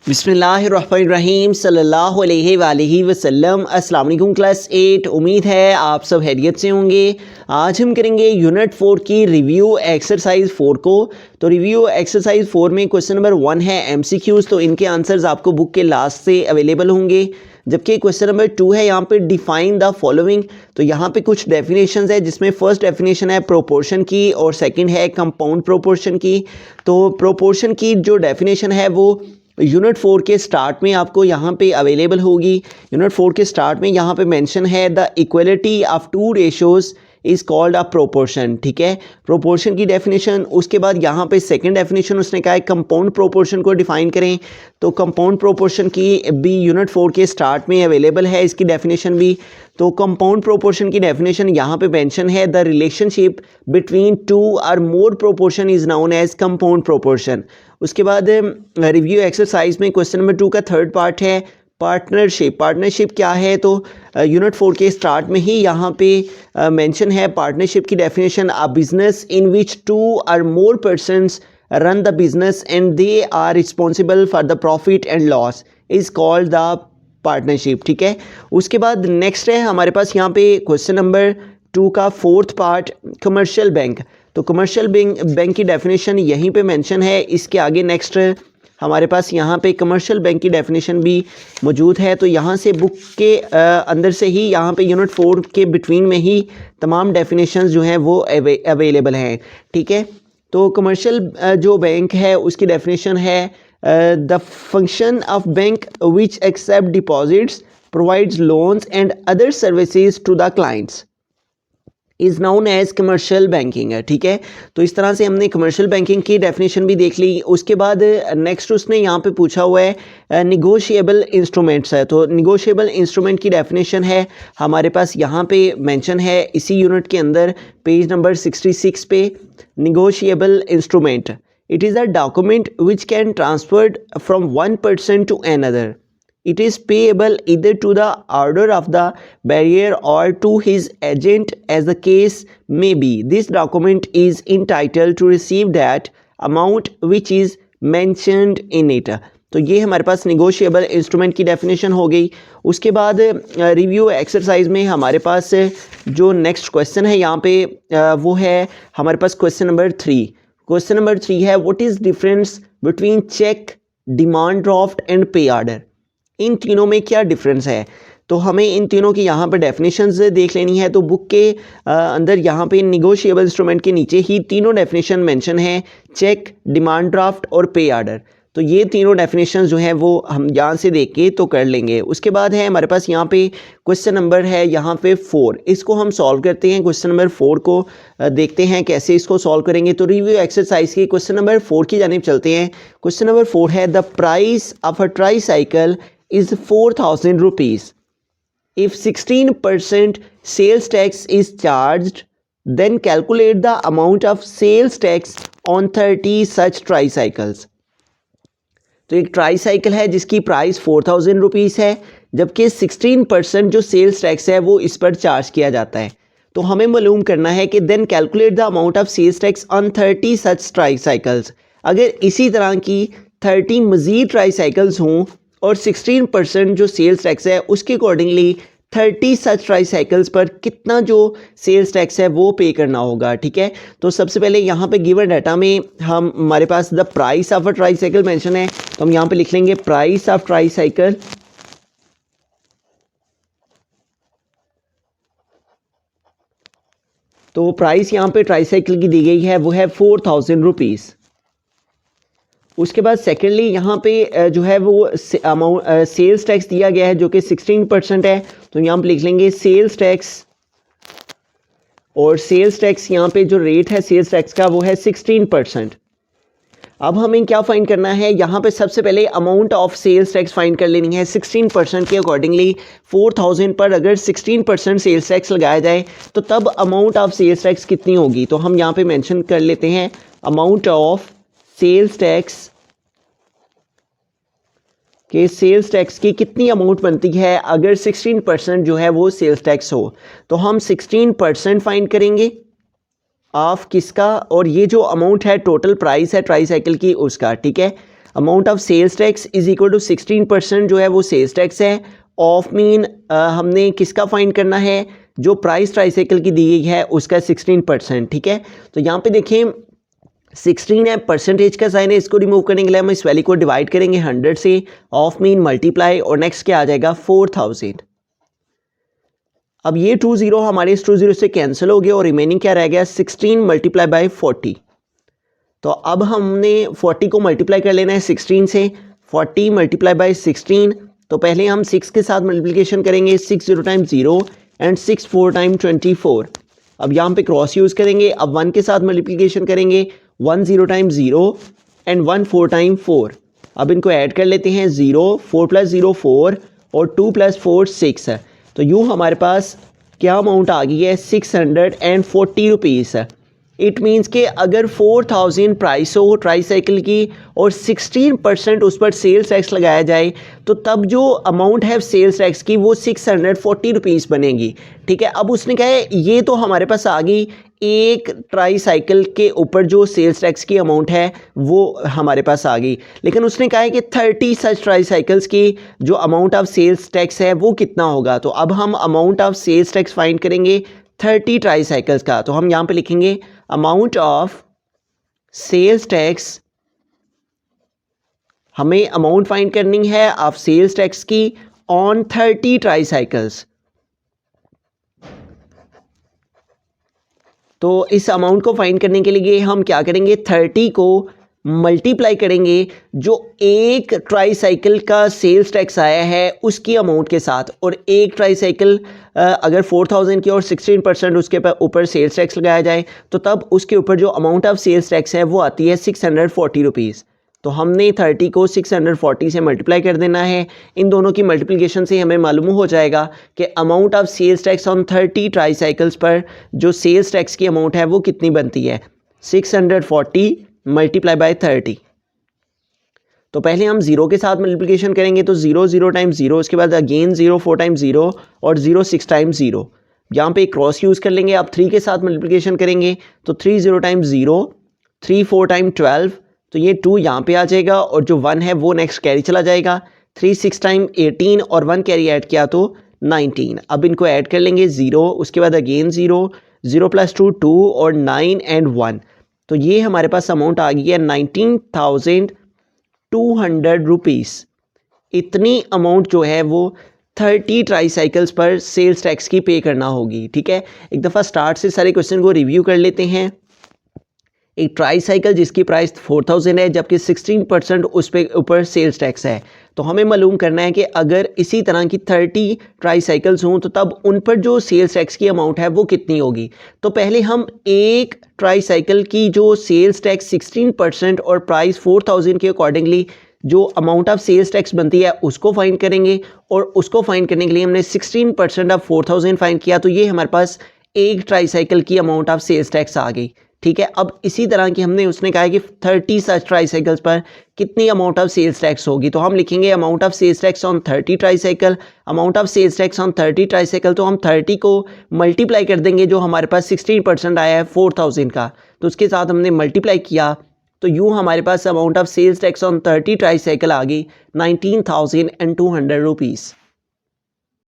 बिस्मिल्लाहिर्रहमानिर्रहीम सल्लल्लाहु अलैहि वसल्लम। अस्सलाम वालेकुम क्लास 8। उम्मीद है आप सब खैरियत से होंगे। आज हम करेंगे यूनिट 4 की रिव्यू एक्सरसाइज 4 को। तो रिव्यू एक्सरसाइज 4 में क्वेश्चन नंबर 1 है एमसीक्यूज़, तो इनके आंसर्स आपको बुक के लास्ट से अवेलेबल होंगे। जबकि क्वेश्चन नंबर 2 है यहाँ पे डिफाइन द फॉलोइंग। तो यहाँ पे कुछ डेफिनेशंस है, जिसमें फर्स्ट डेफिनेशन है प्रोपोर्शन की और सेकंड है कंपाउंड प्रोपोर्शन की। तो प्रोपोर्शन की जो डेफिनेशन है वो यूनिट 4 के स्टार्ट में आपको यहाँ पे अवेलेबल होगी। यूनिट 4 के स्टार्ट में यहाँ पे मेंशन है the equality of two ratios is called a proportion. ठीक है, प्रोपोर्शन की डेफिनेशन। उसके बाद यहाँ पे सेकंड डेफिनेशन उसने कहा है कंपाउंड प्रोपोर्शन को डिफाइन करें। तो कंपाउंड प्रोपोर्शन की भी यूनिट 4 के स्टार्ट में अवेलेबल है, इसकी डेफिनेशन भी। तो कंपाउंड प्रोपोर्शन की डेफिनेशन यहाँ पे मेंशन है the relationship between two or more proportion is known as compound proportion. उसके बाद रिव्यू एक्सरसाइज में क्वेश्चन नंबर 2 का थर्ड पार्ट है पार्टनरशिप। पार्टनरशिप क्या है? तो यूनिट 4 के स्टार्ट में ही यहाँ पे मेंशन है पार्टनरशिप की definition a business in which two or more persons run the business and they are responsible for the profit and loss is called the partnership. ठीक है, उसके बाद नेक्स्ट है हमारे पास यहाँ पे क्वेश्चन नंबर 2 का फोर्थ पार्ट कमर्शियल बैंक। तो कमर्शियल बैंक की डेफिनेशन यहीं पे मेंशन है। इसके आगे नेक्स्ट हमारे पास यहाँ पे कमर्शियल बैंक की डेफिनेशन भी मौजूद है। तो यहाँ से बुक के अंदर से ही यहाँ पे यूनिट 4 के बिटवीन में ही तमाम डेफिनेशंस जो हैं वो अवेलेबल हैं। ठीक है, तो कमर्शियल जो बैंक है उसकी डेफिनेशन है the function of bank which accept deposits provides loans and other services to the clients is known as commercial banking है। ठीक है, तो इस तरह से हमने कमर्शियल बैंकिंग की डेफिनेशन भी देख ली। उसके बाद नेक्स्ट उसने यहाँ पे पूछा हुआ है निगोशिएबल इंस्ट्रूमेंट्स है। तो निगोशिएबल इंस्ट्रूमेंट की डेफिनेशन है हमारे पास यहाँ पे मेंशन है इसी यूनिट के अंदर पेज नंबर 66 पे। Negotiable instrument it is a document which can transferred from one person to another. It is payable either to the order of the bearer or to his agent as the case may be. This document is entitled to receive that amount which is mentioned in it. तो ये हमारे पास negotiable instrument की definition हो गई। उसके बाद review exercise में हमारे पास जो नेक्स्ट क्वेश्चन है यहाँ पे वो है हमारे पास क्वेश्चन नंबर 3। क्वेश्चन नंबर 3 है what is difference between cheque, demand draft and pay order. इन तीनों में क्या डिफरेंस है? तो हमें इन तीनों की यहाँ पर डेफिनेशंस देख लेनी है। तो बुक के अंदर यहाँ पे निगोशिएबल इंस्ट्रूमेंट के नीचे ही तीनों डेफिनेशन मेंशन है, चेक, डिमांड ड्राफ्ट और पे ऑर्डर। तो ये तीनों डेफिनेशंस जो हैं वो हम यहाँ से देख के तो कर लेंगे। उसके बाद है हमारे पास यहाँ पे क्वेश्चन नंबर है यहाँ पे 4। इसको हम सॉल्व करते हैं। क्वेश्चन नंबर 4 को देखते हैं कैसे इसको सॉल्व करेंगे। तो रिव्यू एक्सरसाइज के क्वेश्चन नंबर 4 की जानिब चलते हैं। क्वेश्चन नंबर 4 है the price of a tricycle is 4,000 rupees. If 16% sales tax is charged, then calculate the amount of sales tax on 30 such tricycles. तो एक ट्राईसाइकिल है जिसकी प्राइस 4,000 रुपीज़ है, जबकि 16% जो सेल्स टैक्स है वो इस पर चार्ज किया जाता है। तो हमें मालूम करना है कि then calculate the amount of sales tax on 30 such tricycles. अगर इसी तरह की 30 मज़ीद ट्राईसाइकिल्स हों और 16% जो सेल्स टैक्स है उसके अकॉर्डिंगली 30 सच ट्राईसाइकिल्स पर कितना जो सेल्स टैक्स है वो पे करना होगा। ठीक है, तो सबसे पहले यहाँ पे गिवन डाटा में हमारे पास the price of a tricycle mention है। तो हम यहाँ पे लिख लेंगे प्राइस ऑफ ट्राईसाइकिल तो प्राइस यहाँ पे ट्राईसाइकिल की दी गई है वो है 4,000 रुपीज़। उसके बाद सेकेंडली यहाँ पे जो है वो अमाउंट सेल्स टैक्स दिया गया है जो कि 16% है। तो यहाँ पे लिख लेंगे सेल्स टैक्स, और सेल्स टैक्स यहाँ पे जो रेट है सेल्स टैक्स का वो है 16%। अब हमें क्या फाइंड करना है? यहाँ पे सबसे पहले amount of sales tax find कर लेनी है। 16% के अकॉर्डिंगली 4,000 पर अगर 16% सेल्स टैक्स लगाया जाए तो तब अमाउंट ऑफ सेल्स टैक्स कितनी होगी? तो हम यहाँ पे मेंशन कर लेते हैं अमाउंट ऑफ सेल्स टैक्स के सेल्स टैक्स की कितनी अमाउंट बनती है अगर 16% जो है वो सेल्स टैक्स हो। तो हम 16% फाइंड करेंगे ऑफ किसका, और ये जो अमाउंट है टोटल प्राइस है ट्राईसाइकिल की उसका। ठीक है, amount of sales tax is equal to 16% जो है वो सेल्स टैक्स है। ऑफ मीन हमने किसका फाइंड करना है, जो प्राइस ट्राईसाइकिल की दी गई है उसका 16%। ठीक है, तो यहाँ पे देखें 16 है, परसेंटेज का साइन है, इसको रिमूव करने के लिए हम इस वैल्यू को डिवाइड करेंगे 100 से, ऑफ मीन मल्टीप्लाई, और नेक्स्ट क्या आ जाएगा 4000। अब ये 20 हमारे इस 20 से कैंसिल हो गया और रिमेनिंग क्या रह गया 16 मल्टीप्लाई बाय 40। तो अब हमने 40 को मल्टीप्लाई कर लेना है 16 से, 40 मल्टीप्लाई बाय 16। तो पहले हम 6 के साथ मल्टीप्लिकेशन करेंगे, 6 0 टाइम्स 0 एंड 6 4 टाइम 24। अब यहाँ पे क्रॉस यूज़ करेंगे। अब 1 के साथ मल्टीप्लिकेशन करेंगे, 1 0 टाइम 0 एंड 1 4 टाइम 4। अब इनको ऐड कर लेते हैं, 0 4 + 0 4 और 2 + 4 6 है। तो यूँ हमारे पास क्या अमाउंट आ गई है 640 रुपीज़। इट मीन्स कि अगर 4000 प्राइस हो ट्राईसाइकिल की और 16% उस पर सेल्स टैक्स लगाया जाए तो तब जो अमाउंट है सेल्स टैक्स की वो 640 रुपीज़ बनेगी। ठीक है, अब उसने कहा है ये तो हमारे पास आ गई एक ट्राईसाइकिल के ऊपर जो सेल्स टैक्स की अमाउंट है वो हमारे पास आ गई, लेकिन उसने कहा है कि 30 सच ट्राईसाइकिल्स की जो अमाउंट ऑफ सेल्स टैक्स है वो कितना होगा। तो अब हम amount of sales tax find करेंगे 30 ट्राईसाइकिल्स का। तो हम यहाँ पे लिखेंगे अमाउंट ऑफ सेल्स टैक्स, हमें अमाउंट फाइंड करनी है ऑफ सेल्स टैक्स की ऑन 30 ट्राईसाइकिल्स। तो इस अमाउंट को फाइंड करने के लिए हम क्या करेंगे, 30 को मल्टीप्लाई करेंगे जो एक ट्राईसाइकिल का सेल्स टैक्स आया है उसकी अमाउंट के साथ, और एक ट्राईसाइकिल अगर 4000 की और 16% उसके ऊपर सेल्स टैक्स लगाया जाए तो तब उसके ऊपर जो अमाउंट ऑफ सेल्स टैक्स है वो आती है 640 रुपीज़। तो हमने 30 को 640 से मल्टीप्लाई कर देना है। इन दोनों की मल्टीप्लिकेशन से हमें मालूम हो जाएगा कि amount of sales tax on 30 tricycles पर जो सेल्स टैक्स की अमाउंट है वो कितनी बनती है, 640 मल्टीप्लाई बाय 30। तो पहले हम 0 के साथ मल्टीप्लिकेशन करेंगे, तो 0 0 टाइम्स 0, उसके बाद अगेन 0 4 टाइम्स 0 और 0 6 टाइम्स 0। यहाँ पे क्रॉस यूज़ कर लेंगे। अब 3 के साथ मल्टीप्लिकेशन करेंगे तो 3 0 टाइम्स 0, 3 4 टाइम 12, तो ये 2 यहाँ पे आ जाएगा और जो 1 है वो नेक्स्ट कैरी चला जाएगा। 3 6 टाइम 18 और 1 कैरी ऐड किया तो 19। अब इनको ऐड कर लेंगे 0, उसके बाद अगेन 0 0 + 2 2 और 9 एंड 1। तो ये हमारे पास अमाउंट आ गई है 19,200 रुपीज़। इतनी अमाउंट जो है वो 30 ट्राईसाइकिल्स पर सेल्स टैक्स की पे करना होगी। ठीक है, एक दफ़ा स्टार्ट से सारे क्वेश्चन को रिव्यू कर लेते हैं। एक ट्राईसाइकिल जिसकी प्राइस 4000 है जबकि 16% उस पे ऊपर सेल्स टैक्स है, तो हमें मालूम करना है कि अगर इसी तरह की 30 ट्राईसाइकिल्स हों तो तब उन पर जो सेल्स टैक्स की अमाउंट है वो कितनी होगी। तो पहले हम एक ट्राईसाइकिल की जो सेल्स टैक्स 16% और प्राइस 4000 के अकॉर्डिंगली जो अमाउंट ऑफ सेल्स टैक्स बनती है उसको फाइंड करेंगे, और उसको फाइंड करने के लिए हमने 16% ऑफ 4000 फाइंड किया, तो ये हमारे पास एक ट्राईसाइकिल की अमाउंट ऑफ सेल्स टैक्स आ गई। ठीक है, अब इसी तरह की हमने उसने कहा है कि 30 सच ट्राईसाइकिल्स पर कितनी अमाउंट ऑफ सेल्स टैक्स होगी। तो हम लिखेंगे amount of sales tax on 30 tricycle, amount of sales tax on 30 tricycle. तो हम 30 को मल्टीप्लाई कर देंगे जो हमारे पास 16% आया है 4000 का, तो उसके साथ हमने मल्टीप्लाई किया, तो यूँ हमारे पास amount of sales tax on 30 tricycle आ गई 19,200 रुपीज़।